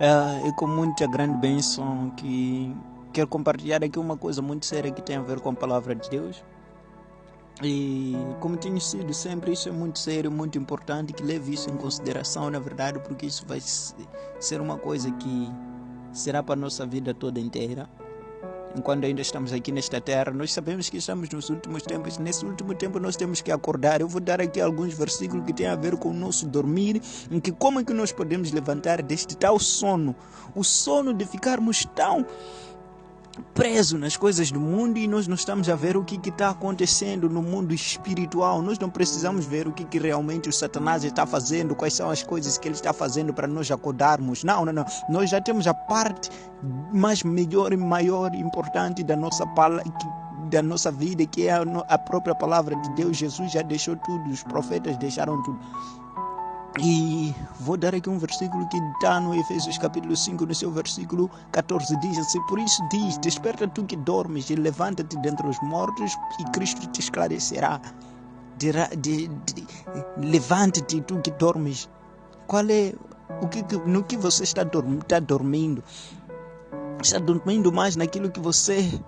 E com muita grande bênção que quero compartilhar aqui uma coisa muito séria que tem a ver com a palavra de Deus. E como tenho sido sempre, isso é muito sério, muito importante que leve isso em consideração, na verdade, porque isso vai ser uma coisa que será para a nossa vida toda inteira. Enquanto ainda estamos aqui nesta terra, nós sabemos que estamos nos últimos tempos. Nesse último tempo nós temos que acordar. Eu vou dar aqui alguns versículos que têm a ver com o nosso dormir, em que como é que nós podemos levantar deste tal sono, o sono de ficarmos tão preso nas coisas do mundo e nós não estamos a ver o que está acontecendo no mundo espiritual. Nós não precisamos ver o que realmente o Satanás está fazendo, quais são as coisas que ele está fazendo para nós acordarmos. Não. Nós já temos a parte mais melhor e maior e importante da nossa vida, que é a própria palavra de Deus. Jesus já deixou tudo, os profetas deixaram tudo. E vou dar aqui um versículo que está no Efésios capítulo 5, no seu versículo 14, diz assim: por isso diz, desperta tu que dormes e levanta-te dentre os mortos e Cristo te esclarecerá. Levanta-te tu que dormes. Qual é no que você está dormindo? Está dormindo mais naquilo que você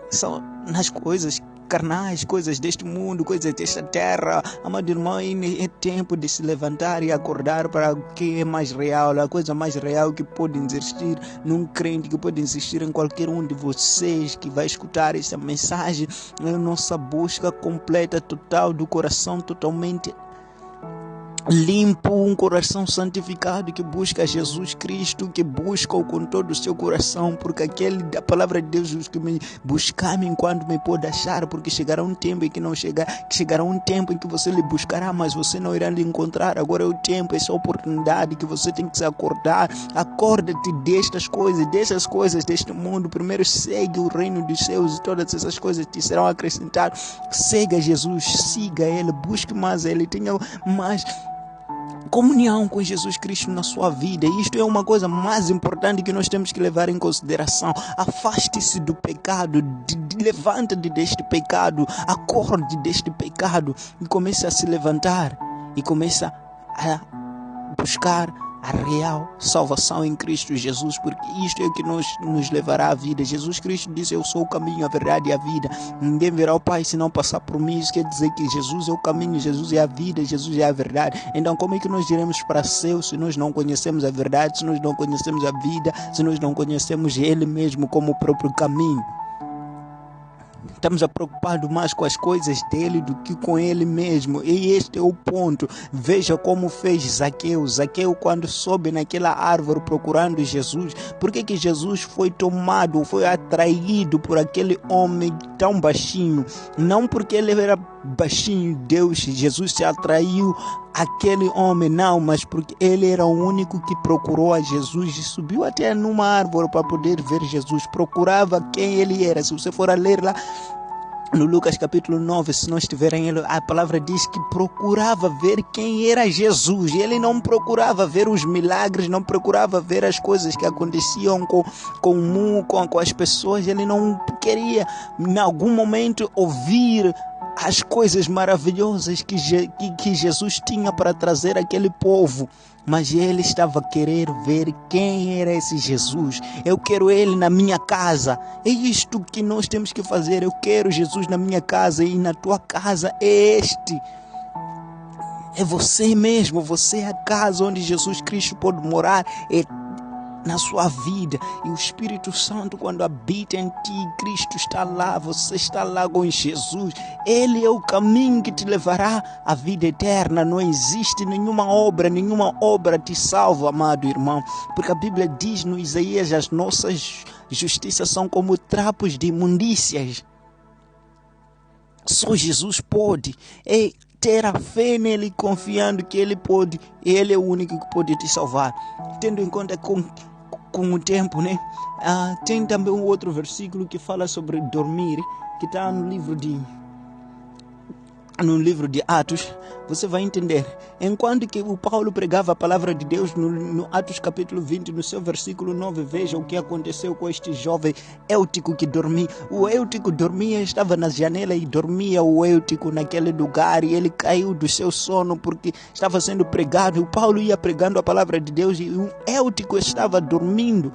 são nas coisas carnais, coisas deste mundo, coisas desta terra. Amado irmão, é tempo de se levantar e acordar para o que é mais real, a coisa mais real que pode existir num crente, que pode existir em qualquer um de vocês que vai escutar essa mensagem. É a nossa busca completa, total, do coração totalmente limpo, um coração santificado que busca Jesus Cristo, que busca-o com todo o seu coração, porque aquele da palavra de Deus diz que buscar-me enquanto me pode achar, porque chegará um tempo em que não chegará um tempo em que você lhe buscará, mas você não irá lhe encontrar. Agora é o tempo, essa oportunidade que você tem que se acordar. Acorda-te dessas coisas deste mundo. Primeiro segue o reino dos céus e todas essas coisas te serão acrescentadas. Siga Jesus, siga Ele, busque mais Ele, tenha mais comunhão com Jesus Cristo na sua vida. Isto é uma coisa mais importante que nós temos que levar em consideração. Afaste-se do pecado, levanta-te deste pecado, acorde deste pecado e comece a se levantar e comece a buscar a real salvação em Cristo Jesus, porque isto é o que nos levará à vida. Jesus Cristo disse: eu sou o caminho, a verdade e a vida. Ninguém verá o Pai se não passar por mim. Isso quer dizer que Jesus é o caminho, Jesus é a vida, Jesus é a verdade. Então como é que nós iremos para céu se nós não conhecemos a verdade, se nós não conhecemos a vida, se nós não conhecemos Ele mesmo como o próprio caminho? Estamos preocupados mais com as coisas dele do que com ele mesmo. E este é o ponto. Veja como fez Zaqueu. Zaqueu, quando soube naquela árvore procurando Jesus, por que Jesus foi tomado, foi atraído por aquele homem tão baixinho? Não porque ele era baixinho, Jesus se atraiu aquele homem, não, mas porque ele era o único que procurou a Jesus e subiu até numa árvore para poder ver Jesus. Procurava quem ele era. Se você for a ler lá no Lucas capítulo 9, se não estiverem, a palavra diz que procurava ver quem era Jesus. Ele não procurava ver os milagres, não procurava ver as coisas que aconteciam com as pessoas. Ele não queria em algum momento ouvir as coisas maravilhosas que Jesus tinha para trazer àquele povo, mas ele estava a querer ver quem era esse Jesus. Eu quero ele na minha casa. É isto que nós temos que fazer. Eu quero Jesus na minha casa, e na tua casa é este. É você mesmo, você é a casa onde Jesus Cristo pode morar, é na sua vida. E o Espírito Santo, quando habita em ti, Cristo está lá, você está lá com Jesus. Ele é o caminho que te levará à vida eterna. Não existe nenhuma obra te salva, amado irmão, porque a Bíblia diz no Isaías: as nossas justiças são como trapos de imundícias. Só Jesus pode. Ter a fé nele, confiando que ele pode, ele é o único que pode te salvar. Tendo em conta com o tempo, né? Tem também um outro versículo que fala sobre dormir, que está no livro de no livro de Atos, você vai entender. Enquanto que o Paulo pregava a palavra de Deus no Atos capítulo 20, no seu versículo 9, veja o que aconteceu com este jovem Eutico que dormia. O Eutico dormia, estava na janela e dormia o Eutico naquele lugar, e ele caiu do seu sono porque estava sendo pregado. O Paulo ia pregando a palavra de Deus e o Eutico estava dormindo.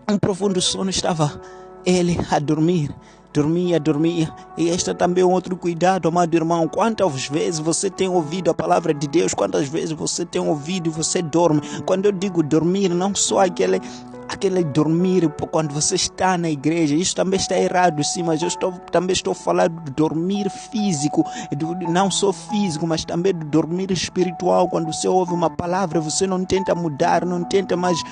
Um profundo sono estava ele a dormir. Dormia. E este é também outro cuidado, amado irmão. Quantas vezes você tem ouvido a palavra de Deus? Quantas vezes você tem ouvido e você dorme? Quando eu digo dormir, não só aquele dormir quando você está na igreja. Isso também está errado, sim, mas eu também estou falando de dormir físico, não só físico, mas também de dormir espiritual. Quando você ouve uma palavra, você não tenta mudar, não tenta mais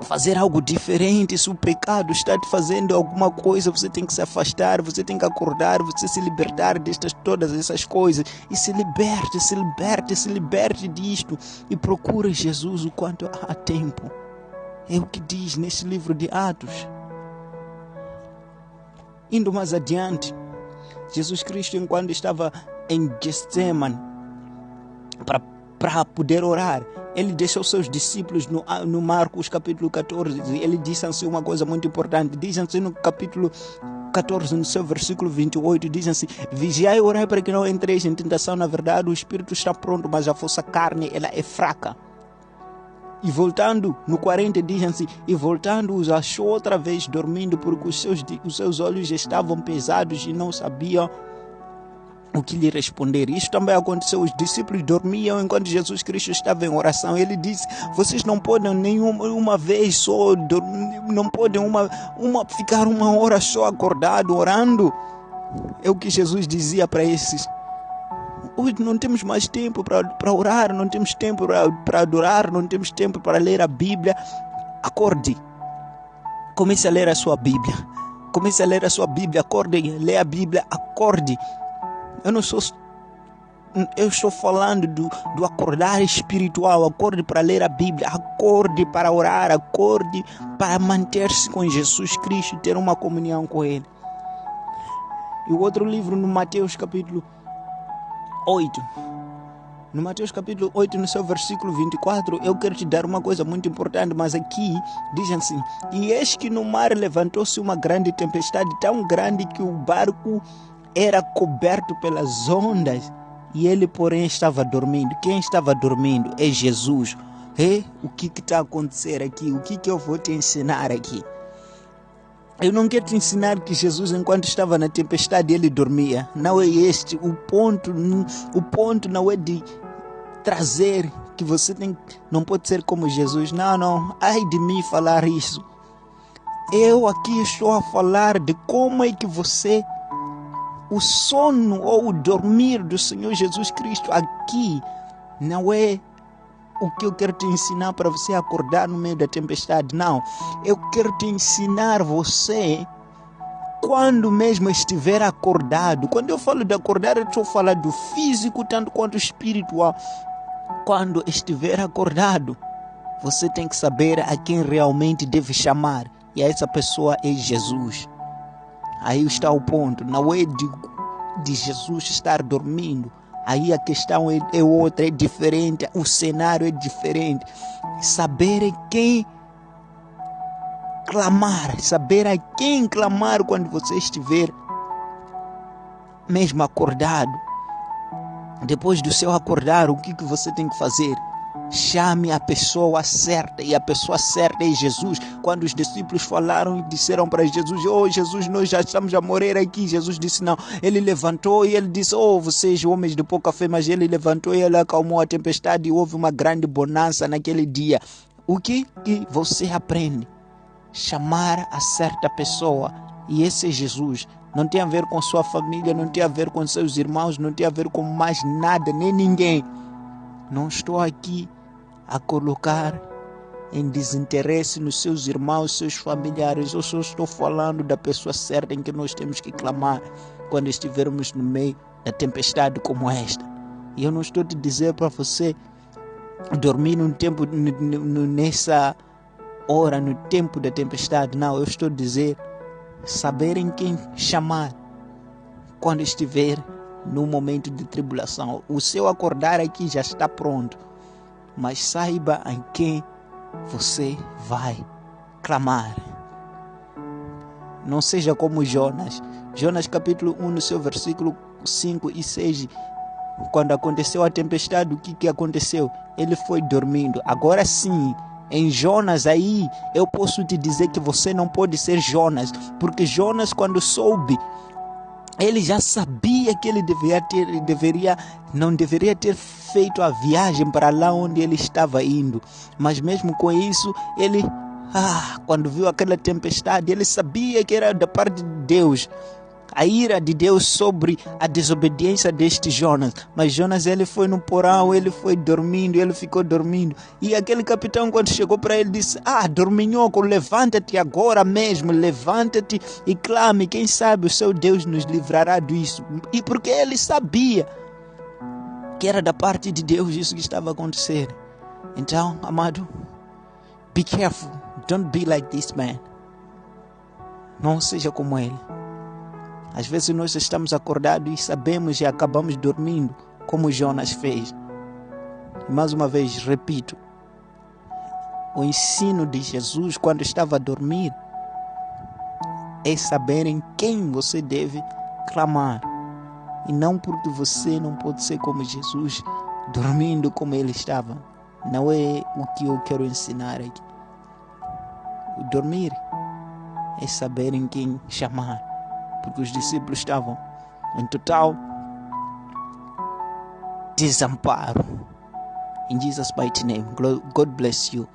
fazer algo diferente. Se o pecado está te fazendo alguma coisa, você tem que se afastar, você tem que acordar, você se libertar todas essas coisas, e se liberte disto, e procure Jesus o quanto há tempo. É o que diz nesse livro de Atos. Indo mais adiante, Jesus Cristo, enquanto estava em Getsemane para poder orar, ele deixou seus discípulos no Marcos capítulo 14, ele disse assim uma coisa muito importante. Diz assim no capítulo 14, no seu versículo 28, diz assim: vigiai e orai para que não entreis em tentação. Na verdade, o espírito está pronto, mas a vossa carne ela é fraca. E voltando no 40, diz assim: e voltando os achou outra vez dormindo, porque os seus olhos estavam pesados e não sabiam o que lhe responder. Isso também aconteceu. Os discípulos dormiam enquanto Jesus Cristo estava em oração. Ele disse: vocês não podem nenhuma vez só dormir, não podem ficar uma hora só acordado orando. É o que Jesus dizia para esses. Hoje não temos mais tempo para orar, não temos tempo para adorar, não temos tempo para ler a Bíblia. Acorde, comece a ler a sua Bíblia, acorde, lê a Bíblia, acorde. Eu estou falando do acordar espiritual. Acorde para ler a Bíblia, acorde para orar, acorde para manter-se com Jesus Cristo e ter uma comunhão com Ele. E o outro livro, no Mateus capítulo 8, no seu versículo 24, eu quero te dar uma coisa muito importante, mas aqui diz assim: e eis que no mar levantou-se uma grande tempestade, tão grande que o barco era coberto pelas ondas, e ele, porém, estava dormindo. Quem estava dormindo? É Jesus. O que está a acontecer aqui? O que eu vou te ensinar aqui? Eu não quero te ensinar que Jesus, enquanto estava na tempestade, ele dormia. Não é este o ponto. O ponto não é de trazer que você não pode ser como Jesus. Não. Ai de mim falar isso. Eu aqui estou a falar de como é que o sono ou o dormir do Senhor Jesus Cristo aqui não é o que eu quero te ensinar para você acordar no meio da tempestade. Não, eu quero te ensinar você quando mesmo estiver acordado. Quando eu falo de acordar, eu estou falando do físico tanto quanto espiritual. Quando estiver acordado, você tem que saber a quem realmente deve chamar, e essa pessoa é Jesus. Aí está o ponto. Não é de Jesus estar dormindo. Aí a questão é outra, é diferente. O cenário é diferente. Saber a quem clamar. Saber a quem clamar quando você estiver mesmo acordado. Depois do seu acordar, o que você tem que fazer? Chame a pessoa certa, e a pessoa certa é Jesus. Quando os discípulos falaram e disseram para Jesus: Jesus, nós já estamos a morrer aqui. Jesus disse não. Ele levantou e ele disse: vocês homens de pouca fé. Mas ele levantou e ele acalmou a tempestade, e houve uma grande bonança naquele dia. O que você aprende? Chamar a certa pessoa, e esse é Jesus. Não tem a ver com sua família, não tem a ver com seus irmãos, não tem a ver com mais nada, nem ninguém. Não estou aqui a colocar em desinteresse nos seus irmãos, seus familiares. Eu só estou falando da pessoa certa em que nós temos que clamar quando estivermos no meio da tempestade como esta. E eu não estou te dizer para você dormir num tempo, nessa hora, no tempo da tempestade. Não, eu estou a dizer saber em quem chamar quando estiver no momento de tribulação. O seu acordar aqui já está pronto, mas saiba em quem você vai clamar. Não seja como Jonas. Jonas capítulo 1, no seu versículo 5 e 6, quando aconteceu a tempestade, o que aconteceu? Ele foi dormindo. Agora sim, em Jonas aí, eu posso te dizer que você não pode ser Jonas, porque Jonas, quando soube, ele já sabia que ele não deveria ter feito a viagem para lá onde ele estava indo. Mas mesmo com isso, ele, quando viu aquela tempestade, ele sabia que era da parte de Deus. A ira de Deus sobre a desobediência deste Jonas. Mas Jonas, ele foi no porão, ele foi dormindo, ele ficou dormindo. E aquele capitão, quando chegou para ele, disse: dorminhoco, levanta-te agora mesmo, levanta-te e clame, quem sabe o seu Deus nos livrará disso. E porque ele sabia que era da parte de Deus isso que estava acontecendo. Então, amado, be careful, don't be like this man. Não seja como ele. Às vezes nós estamos acordados e sabemos e acabamos dormindo, como Jonas fez. Mais uma vez, repito, o ensino de Jesus quando estava a dormir é saber em quem você deve clamar. E não porque você não pode ser como Jesus, dormindo como ele estava. Não é o que eu quero ensinar aqui. O dormir é saber em quem chamar. Porque os discípulos estavam em total desamparo. In Jesus' mighty name, God bless you.